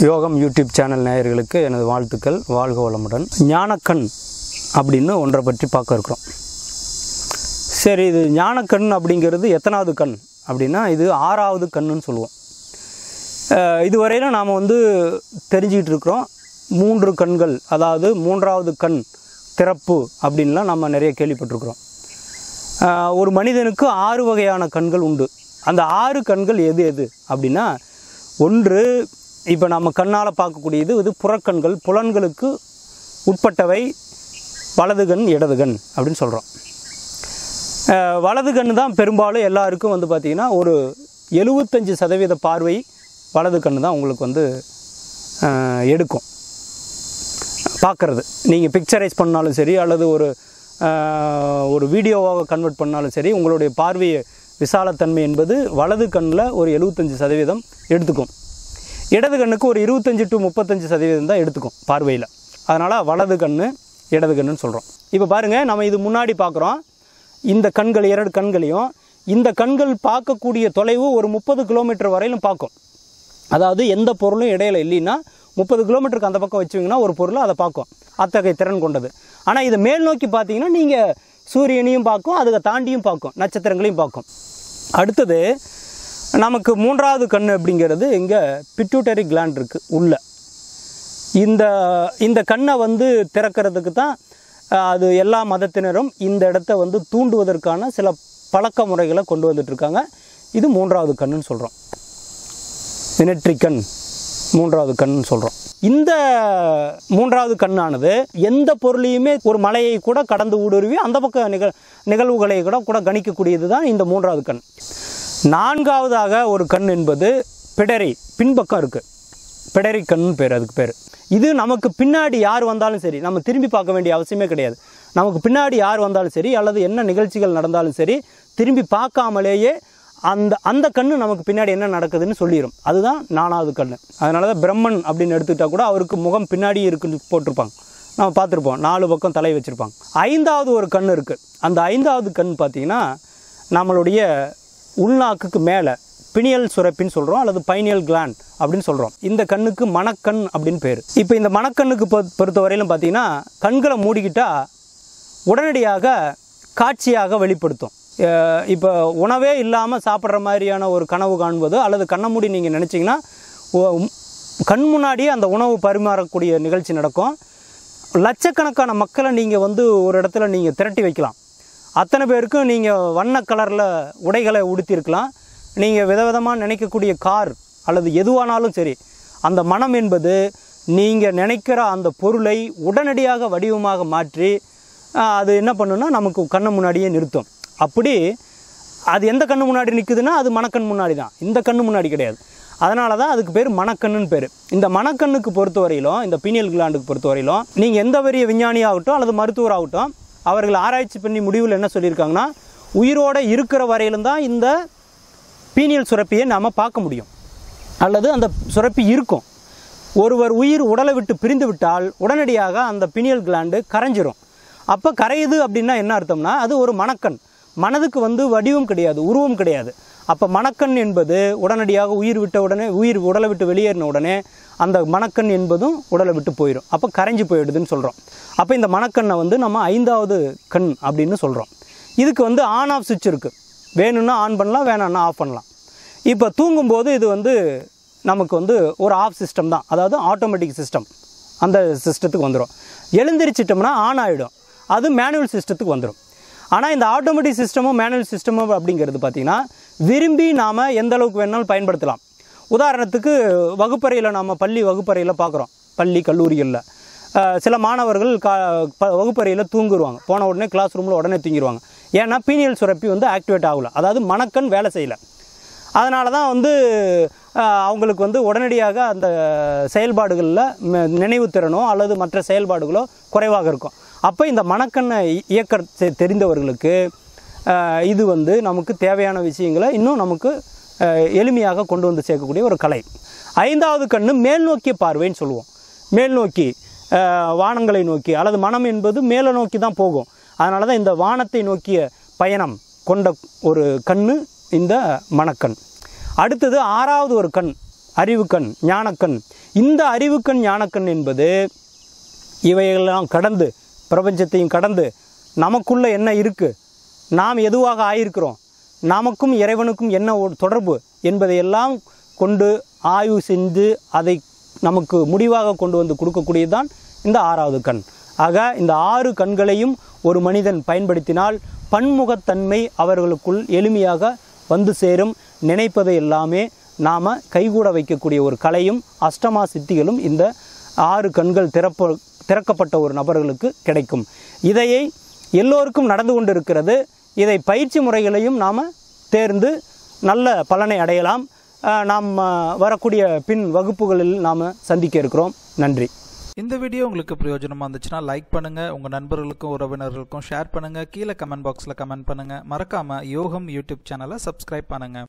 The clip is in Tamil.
யோகம் யூடியூப் சேனல் நேயர்களுக்கு எனது வாழ்த்துக்கள். வாழ்க வளமுடன். ஞானக்கண் அப்படின்னு ஒன்றை பற்றி பார்க்க இருக்கிறோம். சரி, இது ஞானக்கண் அப்படிங்கிறது எத்தனாவது கண் அப்படின்னா இது 6வது கண்ணுன்னு சொல்லுவோம். இதுவரையிலும் நாம் தெரிஞ்சிக்கிட்டு இருக்கிறோம் 3 கண்கள், அதாவது 3வது கண் திறப்பு அப்படின்லாம் நம்ம நிறைய கேள்விப்பட்டிருக்கிறோம். ஒரு மனிதனுக்கு 6 வகையான கண்கள் உண்டு. அந்த 6 கண்கள் எது எது அப்படின்னா, ஒன்று இப்போ நம்ம கண்ணால் பார்க்கக்கூடியது இது புறக்கண்கள், புலன்களுக்கு உட்பட்டவை. வலது கண், இடது கண் அப்படின்னு சொல்கிறோம். வலது கண் தான் பெரும்பாலும் எல்லாருக்கும் பார்த்திங்கன்னா ஒரு 75% பார்வை வலது கண் தான் உங்களுக்கு எடுக்கும். பார்க்குறது நீங்கள் பிக்சரைஸ் பண்ணாலும் சரி, அல்லது ஒரு வீடியோவாக கன்வெர்ட் பண்ணாலும் சரி, உங்களுடைய பார்வையை விசாலத்தன்மை என்பது வலது கண்ணில் ஒரு 75% எடுத்துக்கும். இடது கண்ணுக்கு ஒரு 25 to 35% தான் எடுத்துக்கும் பார்வையில். அதனால் வலது கண், இடது கண்ணுன்னு சொல்கிறோம். இப்போ பாருங்கள், நம்ம இது முன்னாடி பார்க்குறோம். இந்த கண்கள் 2 கண்களையும் இந்த கண்கள் பார்க்கக்கூடிய தொலைவு ஒரு 30 கிலோமீட்டர் வரையிலும் பார்க்கும். அதாவது எந்த பொருளும் இடையில இல்லைன்னா 30 கிலோமீட்டருக்கு அந்த பக்கம் வச்சுவிங்கன்னா ஒரு பொருளை அதை பார்க்கும். அத்தகைய திறன் கொண்டது. ஆனால் இதை மேல் நோக்கி பார்த்தீங்கன்னா நீங்கள் சூரியனையும் பார்க்கும், அதுக்கு தாண்டியும் பார்க்கும், நட்சத்திரங்களையும் பார்க்கும். அடுத்தது நமக்கு 3வது கண் அப்படிங்கிறது இங்கே பிட்யூட்டரி கிளாண்ட் இருக்குது உள்ள. இந்த கண்ணை திறக்கிறதுக்கு தான் அது எல்லா மதத்தினரும் இந்த இடத்த தூண்டுவதற்கான சில பழக்க முறைகளை கொண்டு வந்துட்டுருக்காங்க. இது 3வது கண்ணுன்னு சொல்கிறோம். வினட்ரி கண் 3வது கண்ணுன்னு சொல்கிறோம். இந்த 3வது கண்ணானது எந்த பொருளையுமே, ஒரு மலையை கூட கடந்து ஊடுருவி அந்த பக்க நிகழ்வுகளை கூட கணிக்கக்கூடியது தான் இந்த 3வது கண். 4வதாக ஒரு கண் என்பது பிடரி, பின்பக்கம் இருக்குது. பிடரி கண் பேர், அதுக்கு பேர். இது நமக்கு பின்னாடி யார் வந்தாலும் சரி, நம்ம திரும்பி பார்க்க வேண்டிய அவசியமே கிடையாது. நமக்கு பின்னாடி யார் வந்தாலும் சரி, அல்லது என்ன நிகழ்ச்சிகள் நடந்தாலும் சரி, திரும்பி பார்க்காமலேயே அந்த கண்ணு நமக்கு பின்னாடி என்ன நடக்குதுன்னு சொல்லிடும். அதுதான் 4வது கண். அதனால தான் பிரம்மன் அப்படின்னு எடுத்துக்கிட்டால் கூட அவருக்கு முகம் பின்னாடி இருக்குன்னு போட்டிருப்பாங்க, நம்ம பார்த்துருப்போம். 4 பக்கம் தலை வச்சுருப்பாங்க. 5வது ஒரு கண் இருக்குது. அந்த 5வது கண் பார்த்திங்கன்னா நம்மளுடைய உள்நாக்குக்கு மேலே பினியல் சுரப்பின்னு சொல்கிறோம், அல்லது பைனியல் கிளாண்ட் அப்படின்னு சொல்கிறோம். இந்த கண்ணுக்கு மணக்கண் அப்படின்னு பேர். இப்போ இந்த மணக்கண்ணுக்கு பொறுத்த வரையிலும் பார்த்திங்கன்னா கண்களை மூடிக்கிட்டால் உடனடியாக காட்சியாக வெளிப்படுத்தும். இப்போ உணவே இல்லாமல் சாப்பிட்ற மாதிரியான ஒரு கனவு காண்பது, அல்லது கண்ணை மூடி நீங்கள் நினச்சிங்கன்னா கண் முன்னாடியே அந்த உணவு பரிமாறக்கூடிய நிகழ்ச்சி நடக்கும். லட்சக்கணக்கான மக்களை நீங்கள் ஒரு இடத்துல நீங்கள் திரட்டி வைக்கலாம். அத்தனை பேருக்கும் நீங்கள் வண்ண கலரில் உடைகளை உடுத்தியிருக்கலாம். நீங்கள் விதவிதமாக நினைக்கக்கூடிய கார் அல்லது எதுவானாலும் சரி, அந்த மனம் என்பது நீங்கள் நினைக்கிற அந்த பொருளை உடனடியாக வடிவமாக மாற்றி அது என்ன பண்ணுன்னா நமக்கு கண்ணு முன்னாடியே நிறுத்தும். அப்படி அது எந்த கண்ணு முன்னாடி நிற்குதுன்னா அது மணக்கண் முன்னாடி தான், இந்த கண்ணு முன்னாடி கிடையாது. அதனால தான் அதுக்கு பேர் மணக்கண்ணுன்னு பேர். இந்த மணக்கண்ணுக்கு பொறுத்த வரையிலும், இந்த பீனியல் கிளாண்டுக்கு பொறுத்த வரையிலும், நீங்கள் எந்த பெரிய விஞ்ஞானியாகட்டும் அல்லது மருத்துவராகட்டும், அவர்கள் ஆராய்ச்சி பண்ணி முடிவில் என்ன சொல்லியிருக்காங்கன்னா, உயிரோடு இருக்கிற வரையிலும் தான் இந்த பீனியல் சுரப்பியை நாம் பார்க்க முடியும், அல்லது அந்த சுரப்பி இருக்கும். ஒருவர் உயிர் உடலை விட்டு பிரிந்து விட்டால் உடனடியாக அந்த பீனியல் கிளாண்டு கரைஞ்சிரும். அப்போ கரையுது அப்படின்னா என்ன அர்த்தம்னா, அது ஒரு மணக்கண். மனதுக்கு வடிவம் கிடையாது, உருவம் கிடையாது. அப்போ மணக்கண் என்பது உடனடியாக உயிர் விட்ட உடனே, உயிர் உடலை விட்டு வெளியேறின உடனே அந்த மணக்கண் என்பதும் உடலை விட்டு போயிடும். அப்போ கரைஞ்சி போயிடுதுன்னு சொல்கிறோம். அப்போ இந்த மணக்கண்ணை நம்ம 5வது கண் அப்படின்னு சொல்கிறோம். இதுக்கு ஆன் ஆஃப் சுவிட்ச் இருக்குது. வேணும்னா ஆன் பண்ணலாம், வேணும்னா ஆஃப் பண்ணலாம். இப்போ தூங்கும்போது இது நமக்கு ஒரு ஆஃப் சிஸ்டம் தான், அதாவது ஆட்டோமேட்டிக் சிஸ்டம். அந்த சிஸ்டத்துக்கு வந்துடும். எழுந்திரிச்சிட்டோம்னா ஆன் ஆகிடும், அது மேனுவல் சிஸ்டத்துக்கு வந்துடும். ஆனால் இந்த ஆட்டோமேட்டிக் சிஸ்டமும் மேனுவல் சிஸ்டமும் அப்படிங்கிறது பார்த்திங்கன்னா விரும்பி நாம் எந்த அளவுக்கு வேணாலும் பயன்படுத்தலாம். உதாரணத்துக்கு வகுப்பறையில், நம்ம பள்ளி வகுப்பறையில் பார்க்குறோம், பள்ளி கல்லூரிகளில் சில மாணவர்கள் வகுப்பறையில் தூங்குருவாங்க. போன உடனே கிளாஸ் ரூமில் உடனே தூங்கிடுவாங்க. ஏன்னா பீனியல் சுரப்பி ஆக்டிவேட் ஆகலை, அதாவது மணக்கண் வேலை செய்யலை. அதனால தான் அவங்களுக்கு உடனடியாக அந்த செயல்பாடுகளில் நினைவுத்திறனோ அல்லது மற்ற செயல்பாடுகளோ குறைவாக இருக்கும். அப்போ இந்த மணக்கண்ணை இயக்க தெரிந்தவர்களுக்கு இது நமக்கு தேவையான விஷயங்களை இன்னும் நமக்கு எளிமையாக கொண்டு வந்து சேர்க்கக்கூடிய ஒரு கலை. 5வது கண்ணு மேல் நோக்கிய பார்வைன்னு சொல்லுவோம். மேல் நோக்கி, வானங்களை நோக்கி, அல்லது மனம் என்பது மேலே நோக்கி தான் போகும். அதனால தான் இந்த வானத்தை நோக்கிய பயணம் கொண்ட ஒரு கண்ணு இந்த மணக்கண். அடுத்தது 6வது ஒரு கண், அறிவு கண், ஞானக்கண். இந்த அறிவுக்கண் ஞானக்கண் என்பது இவையெல்லாம் கடந்து, பிரபஞ்சத்தையும் கடந்து நமக்குள்ள என்ன இருக்குது, நாம் எதுவாக ஆயிருக்கிறோம், நமக்கும் இறைவனுக்கும் என்ன ஒரு தொடர்பு என்பதையெல்லாம் கொண்டு ஆய்வு செஞ்சு அதை நமக்கு முடிவாக கொண்டு வந்து கொடுக்கக்கூடியதுதான் இந்த 6வது கண். ஆக இந்த 6 கண்களையும் ஒரு மனிதன் பயன்படுத்தினால் பன்முகத்தன்மை அவர்களுக்குள் எளிமையாக வந்து சேரும். நினைப்பதை எல்லாமே நாம் கைகூட வைக்கக்கூடிய ஒரு கலையும் அஷ்டமா சித்திகளும் இந்த 6 கண்கள் திறக்கப்பட்ட ஒரு நபர்களுக்கு கிடைக்கும். இதையை எல்லோருக்கும் நடந்து கொண்டு இருக்கிறது. இதை பயிற்சி முறைகளையும் நாம் தேர்ந்து நல்ல பலனை அடையலாம். நாம் வரக்கூடிய பின் வகுப்புகளில் நாம் சந்திக்க இருக்கிறோம். நன்றி. இந்த வீடியோ உங்களுக்கு பிரயோஜனமாக இருந்துச்சுன்னா லைக் பண்ணுங்கள், உங்கள் நண்பர்களுக்கும் உறவினர்களுக்கும் ஷேர் பண்ணுங்கள், கீழே கமெண்ட் பாக்ஸில் கமெண்ட் பண்ணுங்கள். மறக்காமல் யோகம் யூடியூப் சேனலை சப்ஸ்கிரைப் பண்ணுங்கள்.